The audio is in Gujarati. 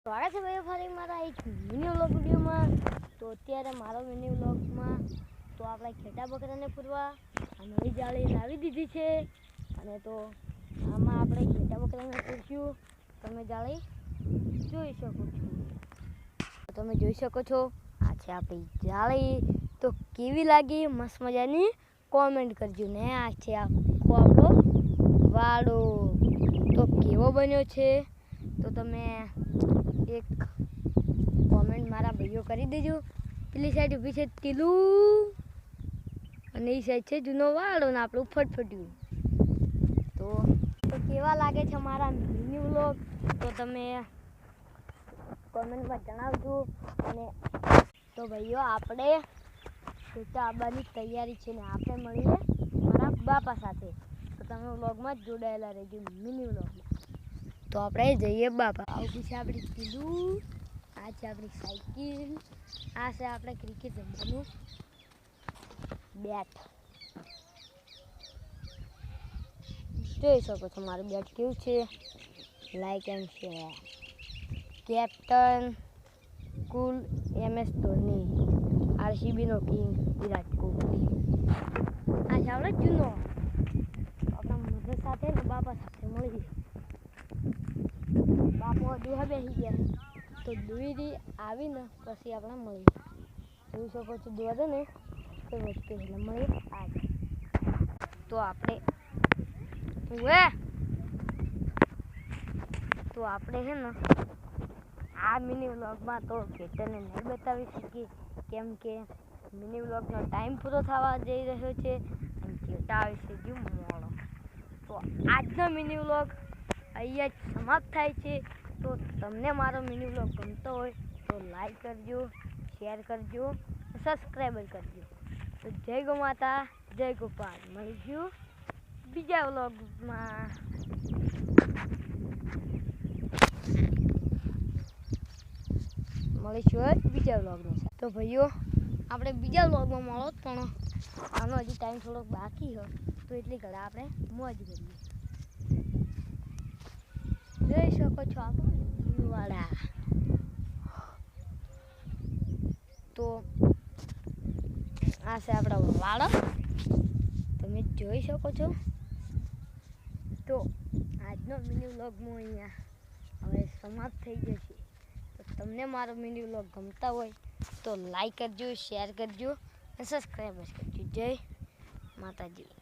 સ્વાગત છે ભાઈ ફરી મારા એક મિની વ્લોગ વિડીયોમાં। તો અત્યારે મારો મિની વ્લોગમાં તો આપણે ખેડા બકરાને પૂરવા નવી જાળી લાવી દીધી છે અને તો આમાં આપણે ખેડા બકરાને પૂરશું। તમે જાળી જોઈ શકો છો, તમે જોઈ શકો છો આ છે આપણી જાળી। તો કેવી લાગી મસ્ત મજાની કોમેન્ટ કરજો ને। આ છે આખો આપણો વાડો, તો કેવો બન્યો છે તો તમે એક કોમેન્ટ મારા ભાઈઓ કરી દેજો। પેલી સાઈડ ઊભી છે ટીલું અને એ સાઈડ છે જૂનો વાળો ને આપણું ફટફટ્યું। તો કેવા લાગે છે મારા મિની વ્લોગ તો તમે કોમેન્ટમાં જણાવજો। અને તો ભાઈઓ આપણે ખેતર આવવાની તૈયારી છે ને આપણે મળીએ મારા બાપા સાથે। તો તમે વ્લોગમાં જ જોડાયેલા રહેજો મિની વ્લોગમાં। તો આપણે જઈએ બાપા। આવું છે આપણી ટીલું, આ છે આપણી સાયકલ, આ છે આપણે ક્રિકેટ રમવાનું બેટ। જોઈ શકો છો મારું બેટ કેવું છે, like and share. Captain cool MS Dhoni, RCBનો કિંગ વિરાટ કોહલી। આ છે આપણે જૂનો, આપણા મધર સાથે ને બાપા સાથે મળીએ। બાપો દુહા બેસી ગયા તો દુઈરી આવીને પછી આપણે મળીએ। જોઈ શકો છો દુહા છે ને તો વચ્ચે એટલે મળીએ આજ। તો આપણે છે ને આ મિની વ્લોગમાં તો ખેતરને નહીં બતાવી શકીએ કેમ કે મિની વ્લોગનો ટાઈમ પૂરો થવા જઈ રહ્યો છે અને ખેતા આવી છે ગયું મોડો। તો આજનો મિની વ્લોગ અહીંયા જ સમાપ્ત થાય છે। તો તમને મારો મિની વ્લોગ ગમતો હોય તો લાઈક કરજો, શેર કરજો, સબસ્ક્રાઈબર કરજો। તો જય ગો માતા, જય ગોપાલ। મળીશું બીજા વ્લોગમાં। તો ભાઈઓ આપણે બીજા વ્લોગમાં મળો પણ આનો હજી ટાઈમ થોડોક બાકી હોય તો એટલી ઘડા આપણે મોજ કરીએ। જોઈ શકો છો આપણે વાડા, તો આ છે આપણા વાડા તમે જોઈ શકો છો। તો આજનો મિની વ્લોગમાં અહીંયા હવે સમાપ્ત થઈ જશે। તો તમને મારો મિની વ્લોગ ગમતા હોય તો લાઈક કરજો, શેર કરજો અને સબસ્ક્રાઈબ કરજો। જય માતાજી।